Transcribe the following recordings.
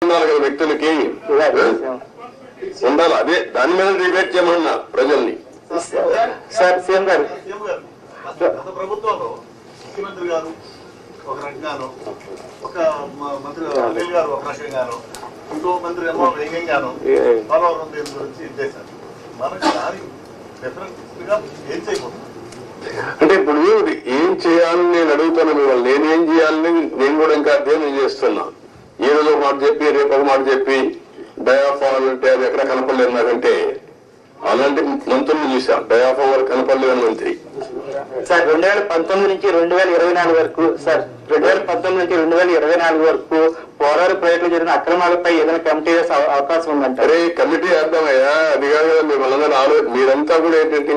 ఉండాలి కదా వ్యక్తులకి ఉండాలి. అదే దాని మీద డిబేట్ చేయమన్నా ప్రజల్ని. సార్ సీఎం గారు గత ప్రభుత్వంలో ముఖ్యమంత్రి గారు ఒక రకంగాను, ఒక మంత్రి అనిల్ గారు ఒక రకంగాను, ఇంకో మంత్రి ఏమో వేగంగాను పోలవరం దీని గురించి ఇచ్చేశారు. మనకి దానికి డిఫరెంట్ గా ఏం చేయబోతుంది అంటే ఇప్పుడు ఏం చేయాలని నేను అడుగుతాను మిమ్మల్ని. నేనేం చేయాలని నేను కూడా ఇంకా అధ్యయనం చేస్తున్నా. ఈ రోజు ఒక మాట చెప్పి రేపు ఒక మాట చెప్పి డయాఫాల్ అంటే అది ఎక్కడ కనపడలేదు నాకంటే. అలాంటి మంత్రులు చూసాం, డయాఫాల్ కనపడలేదని మంత్రి. సార్ 2019 నుంచి 2024 వరకు సార్ 2019 నుంచి 2024 వరకు పోలవరం ప్రాజెక్టులో జరిగిన అక్రమాలపై ఏదైనా కమిటీ వేసే అవకాశం ఉందంటే? అరే కమిటీ వేద్దామయ్యా, అది కాదు కదా మిమ్మల్ని మీరంతా కూడా ఏంటంటే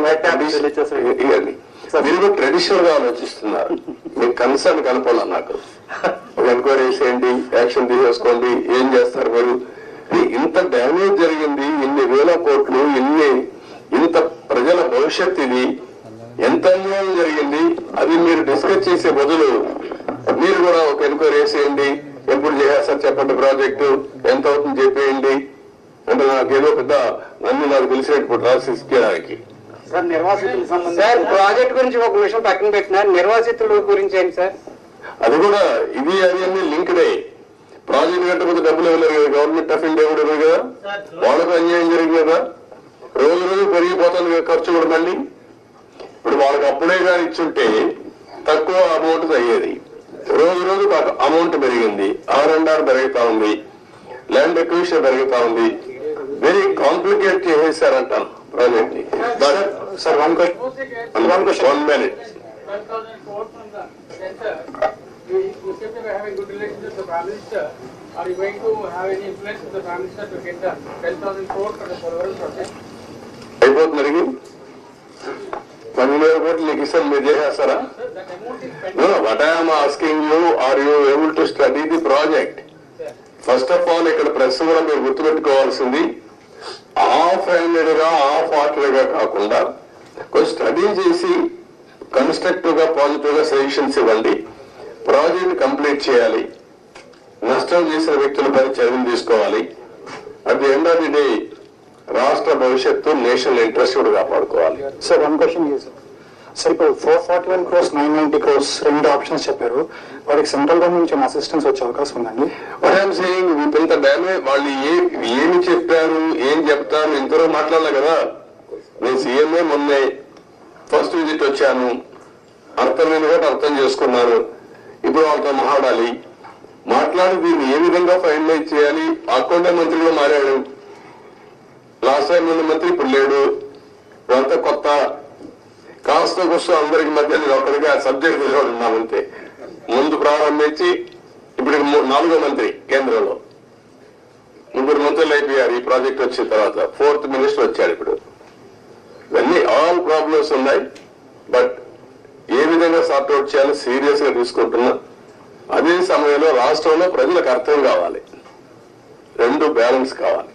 మీరు కూడా ట్రెడిషనల్ గా ఆలోచిస్తున్నారు. మీకు కన్సర్న్ కనపడాల నాకు. ఒక ఎంక్వైరీ చేసేయండి, యాక్షన్ తీసేసుకోండి, ఏం చేస్తారు మీరు? ఇంత డ్యామేజ్ జరిగింది, ఇన్ని వేల కోట్లు, ఇంత ప్రజల భవిష్యత్, ఇది ఎంత అన్యాయం జరిగింది, అది మీరు డిస్కస్ చేసే బదులు మీరు కూడా ఒక ఎంక్వైరీ వేసేయండి, ఎప్పుడు చేసేస్తారు చెప్పండి, ప్రాజెక్టు ఎంత అవుతుంది చెప్పేయండి అంటే నాకేదో పెద్ద అన్ని నాకు తెలిసినట్టు రాసికి. సార్ నిర్వాసితులకు సంబంధించి సార్ ప్రాజెక్ట్ గురించి ఒక విషయం పక్కన పెట్టినా నిర్వాసితుల గురించి ఏంటి సార్? అది కూడా ఇది అది అన్ని లింక్డే. ప్రాజెక్ట్ కట్టకపోతే డబ్బులు ఇవ్వలేరు కదా, గవర్నమెంట్ ఆఫ్ ఇండియా కూడా ఇవ్వరు కదా, వాళ్ళకు అన్యాయం జరిగింది కదా, రోజు రోజు పెరిగిపోతుంది కదా ఖర్చు కూడా. మళ్ళీ ఇప్పుడు వాళ్ళకి అప్పుడే కానీ ఇచ్చుంటే తక్కువ అమౌంట్ అయ్యేది, రోజు రోజు అమౌంట్ పెరిగింది, R&R పెరుగుతా ఉంది, ల్యాండ్ ఎక్విజిషన్ పెరుగుతా ఉంది, వెరీ కాంప్లికేట్ చేసేసారంటాను ప్రాజెక్ట్ ని. Sir one question 1 minute. You seem to be having good relations with the Prime Minister. Are you going to have any influence with the Prime Minister to get the 10,000 crores for the Polvaram project? అయిపోతుంది అడిగి 10,000 కోట్లు నీకు ఇస్తాను, మీరు చేసేస్తారా? That amount is pending. What I'm asking you, are you able to study the project? First of all ఇక్కడ press కూడా మీరు గుర్తుపెట్టుకోవాల్సింది, హాఫ్ హ్యాండెడ్ గా హాఫ్ హార్టెడ్ గా కాకుండా కొంచెం స్టడీ చేసి కన్స్ట్రక్టివ్ గా పాజిటివ్ గా సజెషన్స్ ఇవ్వండి. ప్రాజెక్ట్ కంప్లీట్ చేయాలి, నష్టం చేసిన వ్యక్తులపై చర్యలు తీసుకోవాలి. At the end of the day రాష్ట్ర భవిష్యత్తు, నేషనల్ ఇంట్రెస్ట్ కూడా కాపాడుకోవాలి. సార్ వన్ క్వశ్చన్ సార్, ఇప్పుడు 441 crores 990 crores రెండు ఆప్షన్స్ చెప్పారు, వాటికి సెంట్రల్ గవర్నమెంట్ నుంచి అసిస్టెన్స్ వచ్చే అవకాశం ఉందండి? వాట్ ఐఎమ్ సేయింగ్, ఇంత డ్యామేజ్ వాళ్ళు ఏమి చెప్పారు, ఏం చెప్తారు, ఇంతవరకు మాట్లాడలే కదా. నేను సీఎంఏ మొన్నే ఫస్ట్ విజిట్ వచ్చాను, అర్థమైంది కూడా అర్థం చేసుకున్నాను. ఇప్పుడు వాళ్ళతో మాట్లాడి దీన్ని ఏ విధంగా ఫైనలైజ్ చేయాలి. అకౌంట్ మంత్రిగా మారాడు, లాస్ట్ టైం ఉన్న మంత్రి ఇప్పుడు లేడు, ఇదంతా కొత్త. కాస్త కూస్తూ అందరికి మధ్య నేను ఒక్కడిగా సబ్జెక్ట్ తీసుకొని ఉన్నామంతే. ముందు ప్రారంభించి ఇప్పుడు 4వ మంత్రి, కేంద్రంలో 3 మంత్రులు అయిపోయారు ఈ ప్రాజెక్ట్ వచ్చిన తర్వాత. 4th మినిస్టర్ వచ్చాడు ఇప్పుడు. ఇవన్నీ ఆల్ ప్రాబ్లమ్స్ ఉన్నాయి, బట్ ఏ విధంగా సార్ట్అవుట్ చేయాలో సీరియస్ గా తీసుకుంటున్నా. అదే సమయంలో రాష్ట్రంలో ప్రజలకు అర్థం కావాలి, 2 బ్యాలెన్స్ కావాలి.